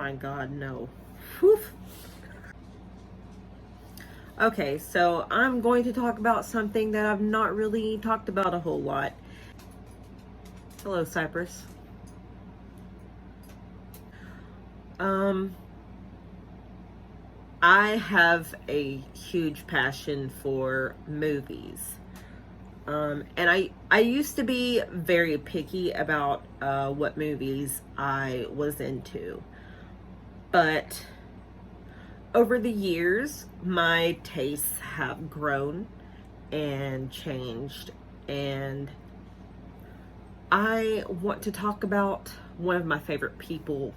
my God, no. Whew. Okay, so I'm going to talk about something that I've not really talked about a whole lot. Hello, Cypress. I have a huge passion for movies. And I used to be very picky about what movies I was into. But over the years, my tastes have grown and changed. And I want to talk about one of my favorite people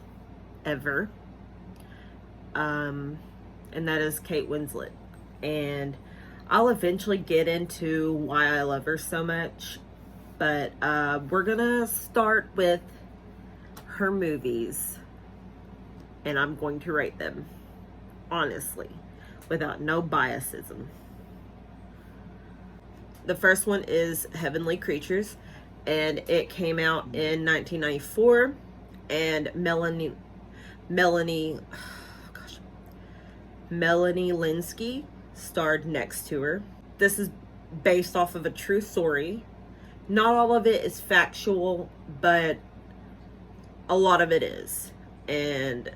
ever. And that is Kate Winslet. And I'll eventually get into why I love her so much. But we're gonna start with her movies. And I'm going to rate them, honestly, without no biasism. The first one is Heavenly Creatures. And it came out in 1994. And Melanie Linsky starred next to her. This is based off of a true story. Not all of it is factual, but a lot of it is. And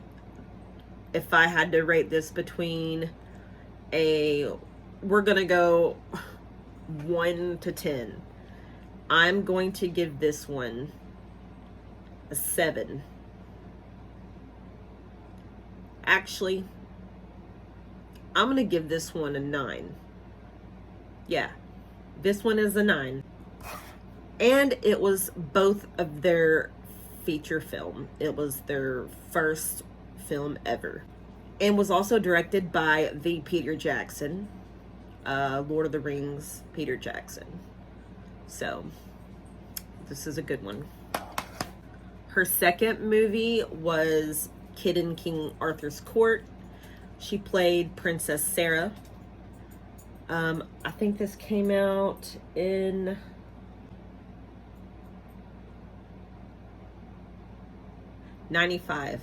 if I had to rate this between we're gonna go 1 to 10. I'm going to give this one a 7. Actually, I'm going to give this one a 9. Yeah, this one is a 9. And it was both of their feature film. It was their first film ever. And was also directed by the Peter Jackson, Lord of the Rings, Peter Jackson. So, this is a good one. Her second movie was Kid in King Arthur's Court. She played Princess Sarah. I think this came out in '95.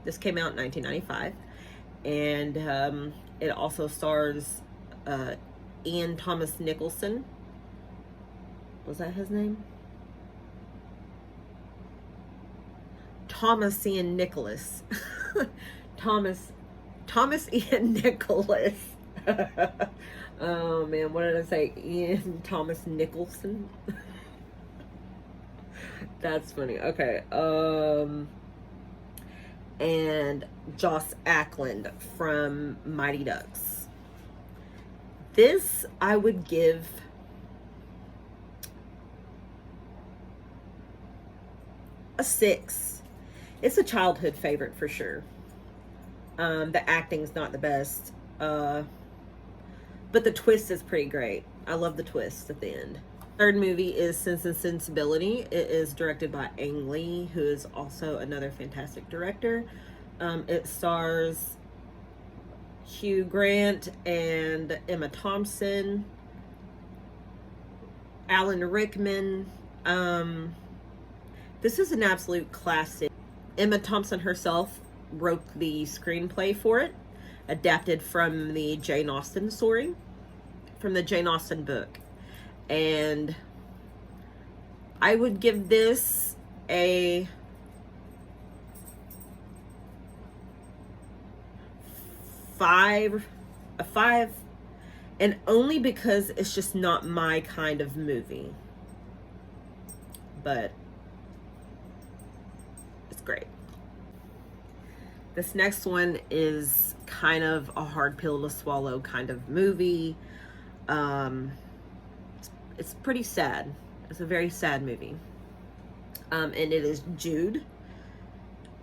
This came out in 1995. And it also stars Ian Thomas Nicholson. Was that his name? Thomas Ian Nicholas. Thomas Ian Nicholas. Oh man, what did I say? Ian Thomas Nicholson? That's funny. Okay. And Joss Ackland from Mighty Ducks. This I would give a 6. It's a childhood favorite for sure. The acting's not the best, but the twist is pretty great. I love the twist at the end. Third movie is Sense and Sensibility. It is directed by Ang Lee, who is also another fantastic director. It stars Hugh Grant and Emma Thompson, Alan Rickman. This is an absolute classic. Emma Thompson herself wrote the screenplay for it, adapted from the Jane Austen story, from the Jane Austen book. And I would give this a 5, and only because it's just not my kind of movie. But it's great. This next one is kind of a hard pill to swallow kind of movie. It's pretty sad. It's a very sad movie. And it is Jude.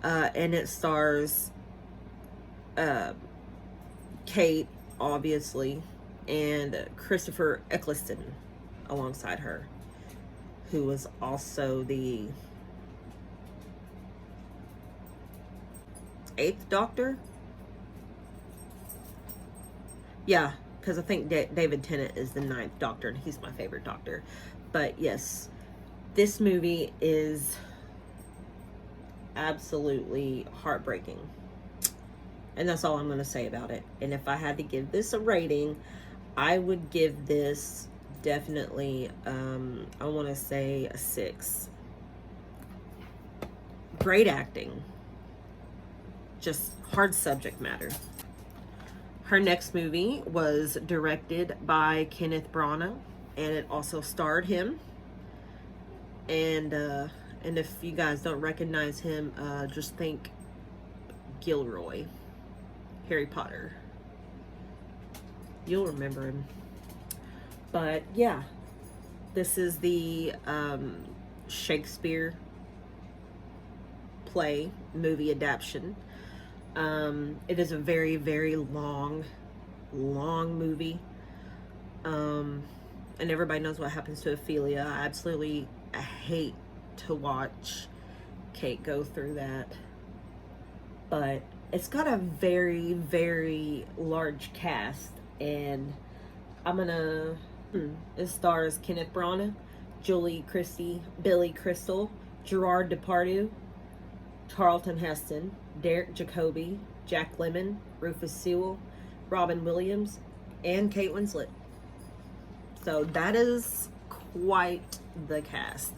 And it stars Kate, obviously, and Christopher Eccleston alongside her, who was also the 8th Doctor. Yeah, because I think David Tennant is the 9th Doctor, and he's my favorite Doctor. But yes, this movie is absolutely heartbreaking. And that's all I'm going to say about it. And if I had to give this a rating, I would give this definitely, I want to say a 6. Great acting. Just hard subject matter. Her next movie was directed by Kenneth Branagh, and it also starred him. And if you guys don't recognize him, just think Gilroy, Harry Potter. You'll remember him. But yeah, this is the Shakespeare play movie adaptation. It is a very, very long movie. And everybody knows what happens to Ophelia. I absolutely hate to watch Kate go through that. But it's got a very, very large cast. And I'm gonna... It stars Kenneth Branagh, Julie Christie, Billy Crystal, Gerard Depardieu, Charlton Heston, Derek Jacobi, Jack Lemmon, Rufus Sewell, Robin Williams, and Kate Winslet. So that is quite the cast.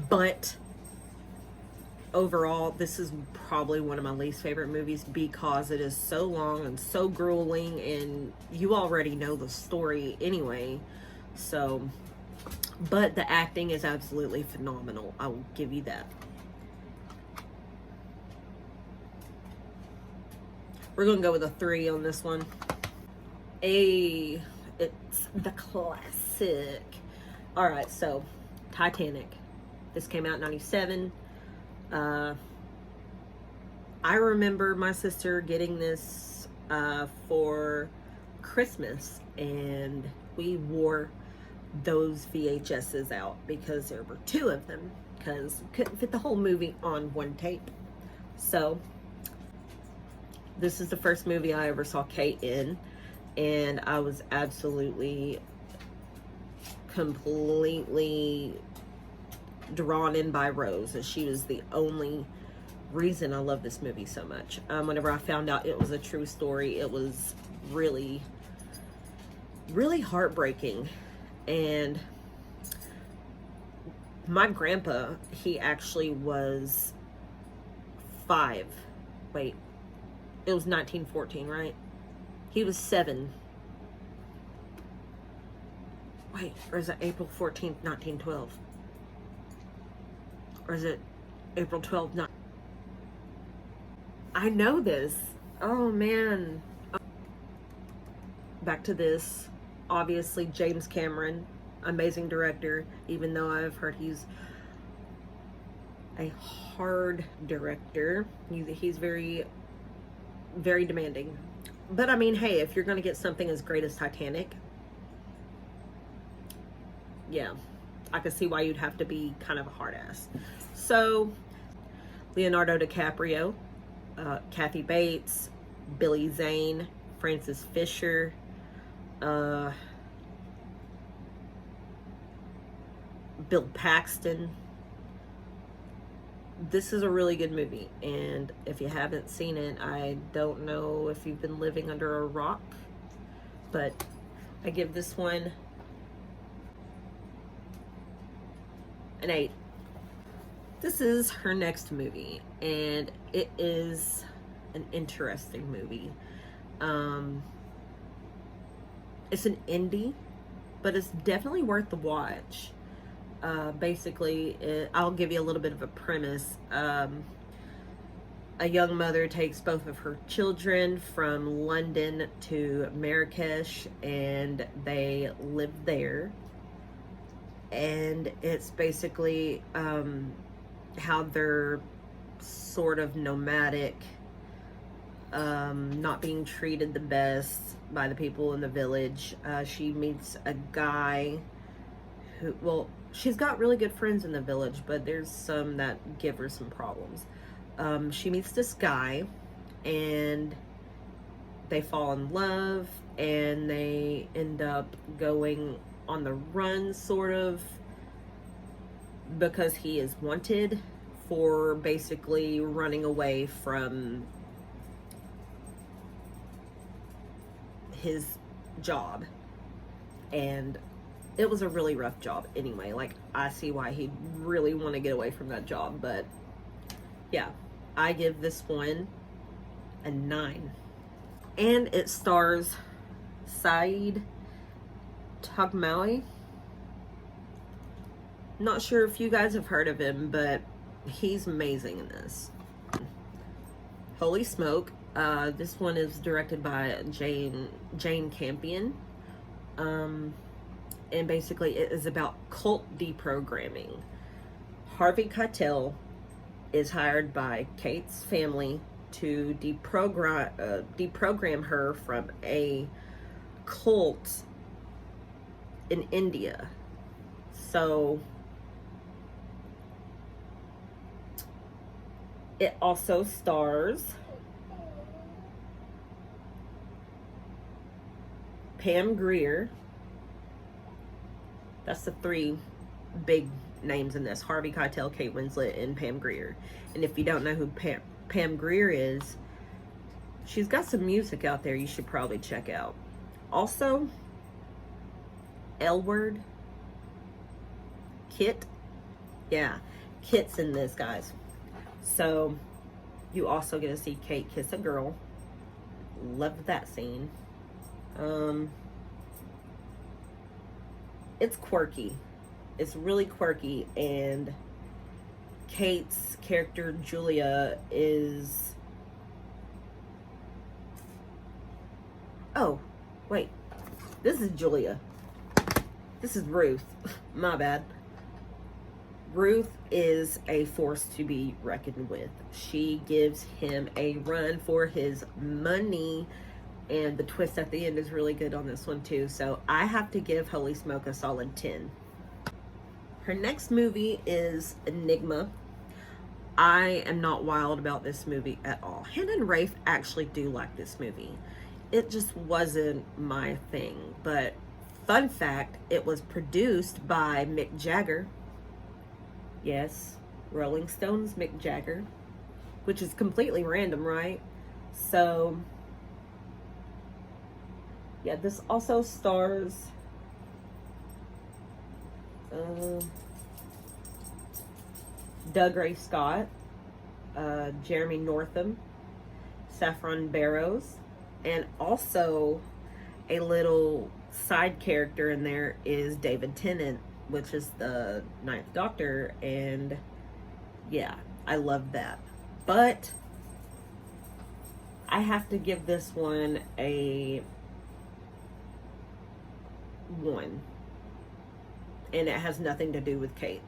But overall, this is probably one of my least favorite movies because it is so long and so grueling, and you already know the story anyway. So, but the acting is absolutely phenomenal. I will give you that. We're going to go with a 3 on this one. It's the classic. All right, so Titanic. This came out in 97. I remember my sister getting this for Christmas, and we wore those VHSs out because there were 2 of them because couldn't fit the whole movie on one tape. So this is the first movie I ever saw Kate in, and I was absolutely completely drawn in by Rose, and she was the only reason I love this movie so much. Whenever I found out it was a true story, it was really, really heartbreaking. And my grandpa, he actually was 5. Wait, it was 1914, right? He was 7. Wait, or is it April 14th, 1912? Or is it April 12th? Not. I know this. Oh, man. Back to this. Obviously, James Cameron, amazing director, even though I've heard he's a hard director. He's very, very demanding. But, I mean, hey, if you're going to get something as great as Titanic, yeah, I could see why you'd have to be kind of a hard ass. So, Leonardo DiCaprio, Kathy Bates, Billy Zane, Francis Fisher, Bill Paxton. This is a really good movie, and if you haven't seen it, I don't know if you've been living under a rock, but I give this one an 8. This is her next movie, and it is an interesting movie. It's an indie, but it's definitely worth the watch. Basically, I'll give you a little bit of a premise. A young mother takes both of her children from London to Marrakesh, and they live there. And it's basically how they're sort of nomadic, not being treated the best by the people in the village. She meets a guy who, well, she's got really good friends in the village, but there's some that give her some problems. She meets this guy, and they fall in love, and they end up going on the run, sort of, because he is wanted for basically running away from his job. And it was a really rough job anyway. Like, I see why he'd really want to get away from that job. But yeah, I give this one a 9. And it stars Saeed Tagmaoui. Not sure if you guys have heard of him, but he's amazing in this. Holy smoke. This one is directed by Jane Campion. And basically it is about cult deprogramming. Harvey Keitel is hired by Kate's family to deprogram her from a cult in India. So it also stars Pam Grier. That's the 3 big names in this: Harvey Keitel, Kate Winslet, and Pam Grier. And if you don't know who Pam Grier is, she's got some music out there you should probably check out. Also, L Word, Kit. Yeah, Kit's in this, guys. So you also get to see Kate kiss a girl. Love that scene. It's quirky. It's really quirky, and Kate's character Julia is... Oh, wait. This is Julia. This is Ruth. My bad. Ruth is a force to be reckoned with. She gives him a run for his money, and the twist at the end is really good on this one too. So I have to give Holy Smoke a solid 10. Her next movie is Enigma. I am not wild about this movie at all. Hannah and Rafe actually do like this movie. It just wasn't my thing. But fun fact, it was produced by Mick Jagger. Yes, Rolling Stones Mick Jagger, which is completely random, right? So yeah, this also stars Doug Ray Scott, Jeremy Northam, Saffron Barrows, and also a little side character in there is David Tennant, which is the 9th Doctor, and yeah, I love that. But I have to give this one a 1. And it has nothing to do with Kate.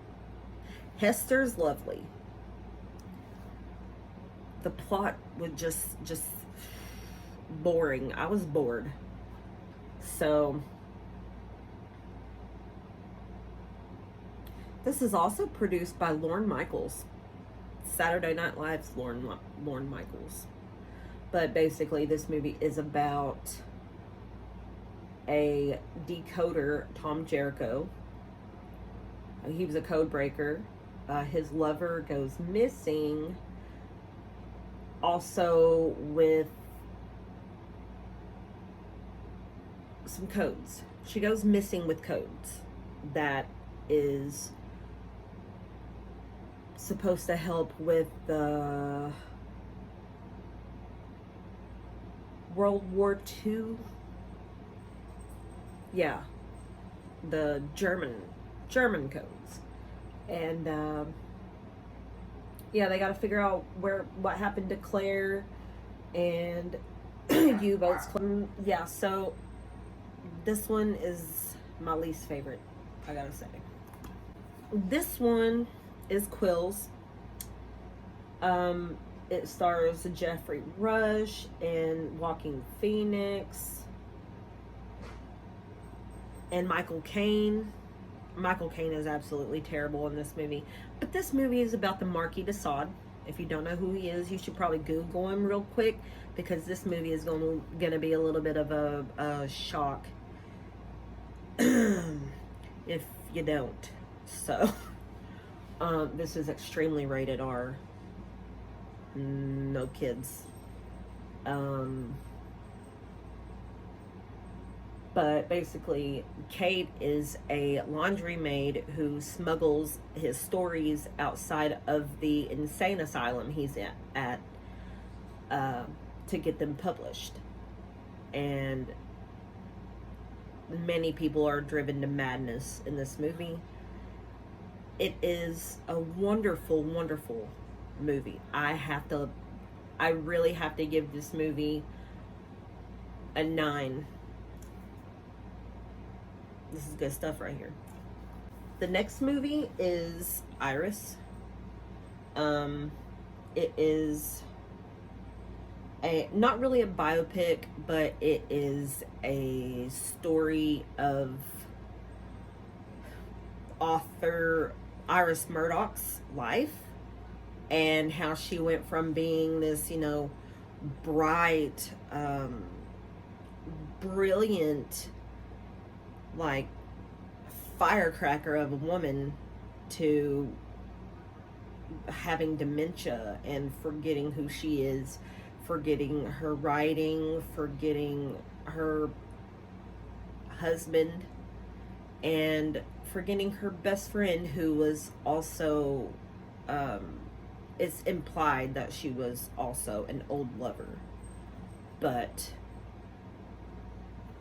Hester's lovely. The plot was just boring. I was bored. So this is also produced by Lorne Michaels. Saturday Night Live's Lorne Michaels. But basically this movie is about a decoder, Tom Jericho. He was a code breaker. His lover goes missing. Also with some codes. She goes missing with codes that is supposed to help with the World War II. Yeah, the German codes. And yeah, they got to figure out what happened to Claire and U-boats. Yeah, so this one is my least favorite, I gotta say. This one is Quills. It stars Jeffrey Rush and Joaquin Phoenix and Michael Caine. Michael Caine is absolutely terrible in this movie. But this movie is about the Marquis de Sade. If you don't know who he is, you should probably Google him real quick, because this movie is going to be a little bit of a shock if you don't. So, this is extremely rated R. No kids. But basically, Kate is a laundry maid who smuggles his stories outside of the insane asylum he's at to get them published. And many people are driven to madness in this movie. It is a wonderful, wonderful movie. I really have to give this movie a 9. This is good stuff right here. The next movie is Iris. It is not really a biopic, but it is a story of author Iris Murdoch's life and how she went from being this, bright, brilliant, like firecracker of a woman to having dementia and forgetting who she is, forgetting her writing, forgetting her husband, and forgetting her best friend, who was also, it's implied that she was also an old lover. But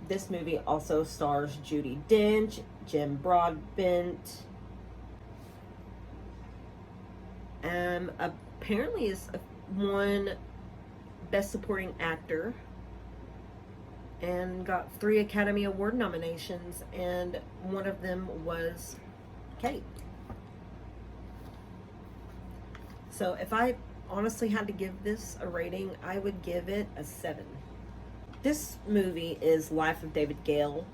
this movie also stars Judi Dench, Jim Broadbent. Apparently is won Best Supporting Actor and got 3 Academy Award nominations, and one of them was Kate. So if I honestly had to give this a rating, I would give it a 7. This movie is Life of David Gale.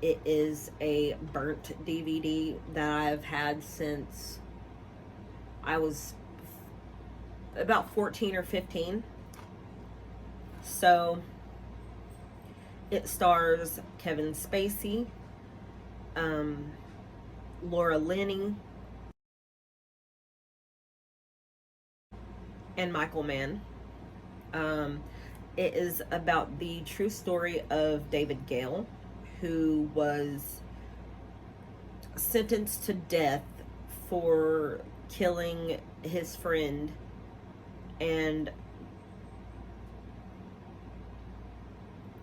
It is a burnt DVD that I've had since I was about 14 or 15. So it stars Kevin Spacey, Laura Linney, and Michael Mann. It is about the true story of David Gale, who was sentenced to death for killing his friend, and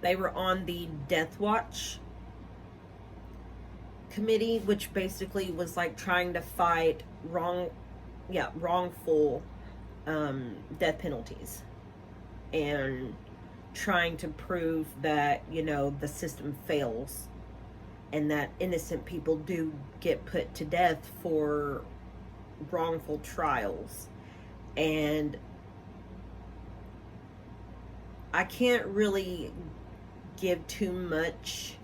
they were on the Death Watch committee, which basically was like trying to fight wrongful death penalties, and trying to prove that, the system fails and that innocent people do get put to death for wrongful trials. And I can't really give too much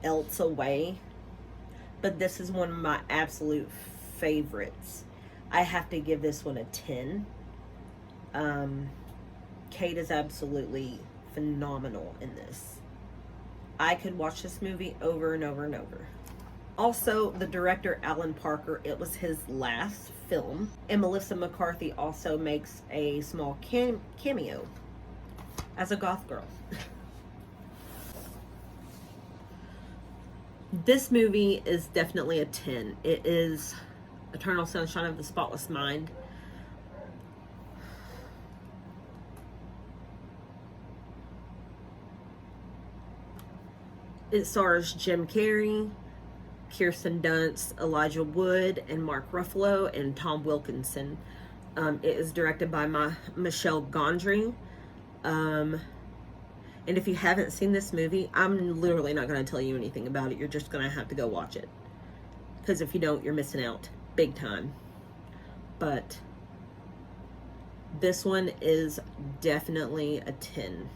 else away, but this is one of my absolute favorites. I have to give this one a 10. Kate is absolutely phenomenal in this. I could watch this movie over and over and over. Also, the director, Alan Parker, it was his last film. And Melissa McCarthy also makes a small cameo as a goth girl. This movie is definitely a 10. It is Eternal Sunshine of the Spotless Mind. It stars Jim Carrey, Kirsten Dunst, Elijah Wood, and Mark Ruffalo, and Tom Wilkinson. It is directed by Michelle Gondry. And if you haven't seen this movie, I'm literally not going to tell you anything about it. You're just going to have to go watch it. Because if you don't, you're missing out. Big time. But this one is definitely a 10.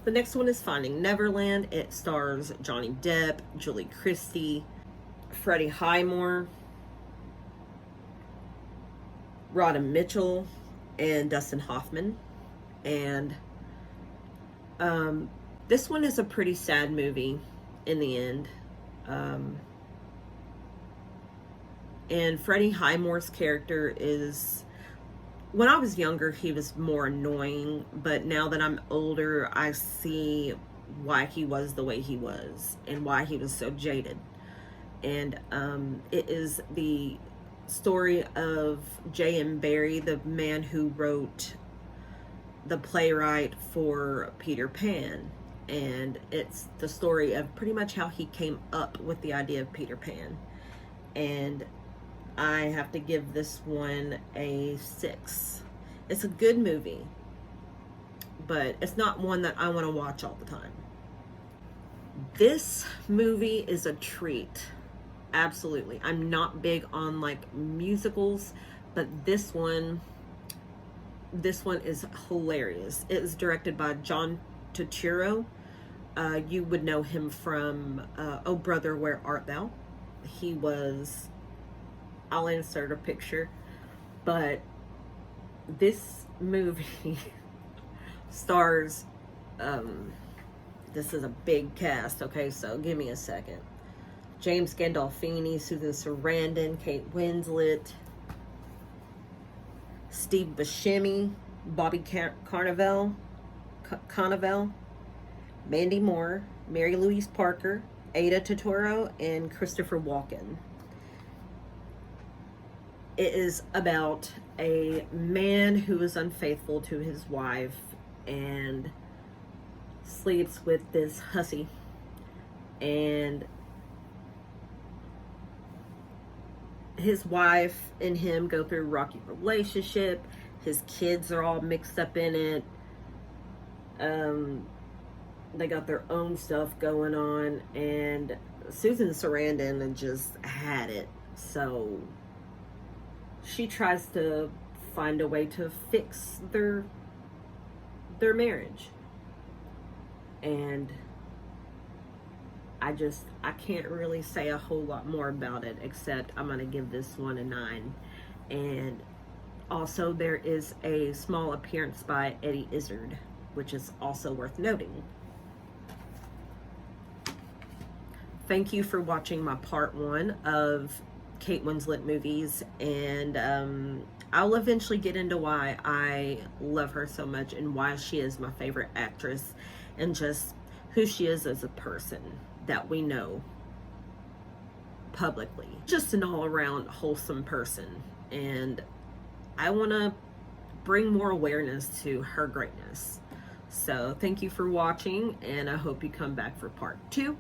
The next one is Finding Neverland. It stars Johnny Depp, Julie Christie, Freddie Highmore, Rodham Mitchell, and Dustin Hoffman. And this one is a pretty sad movie in the end. And Freddie Highmore's character is, when I was younger, he was more annoying, but now that I'm older, I see why he was the way he was and why he was so jaded. And it is the story of J.M. Barrie, the man who wrote the playwright for Peter Pan. And it's the story of pretty much how he came up with the idea of Peter Pan. And I have to give this one a 6. It's a good movie, but it's not one that I want to watch all the time. This movie is a treat. Absolutely. I'm not big on like musicals, but this one is hilarious. It is directed by John Turturro. You would know him from Oh Brother, Where Art Thou? He was, I'll insert a picture, but this movie stars, this is a big cast, okay, so give me a second. James Gandolfini, Susan Sarandon, Kate Winslet, Steve Buscemi, Bobby Cannavale, Mandy Moore, Mary Louise Parker, Ada Turturro, and Christopher Walken. It is about a man who is unfaithful to his wife and sleeps with this hussy, and his wife and him go through a rocky relationship. His kids are all mixed up in it. They got their own stuff going on, and Susan Sarandon just had it. So she tries to find a way to fix their marriage. And I can't really say a whole lot more about it, except I'm going to give this one a 9. And also there is a small appearance by Eddie Izzard, which is also worth noting. Thank you for watching my part 1 of Kate Winslet movies, and I'll eventually get into why I love her so much and why she is my favorite actress, and just who she is as a person that we know publicly. Just an all-around wholesome person, and I want to bring more awareness to her greatness. So thank you for watching, and I hope you come back for part 2.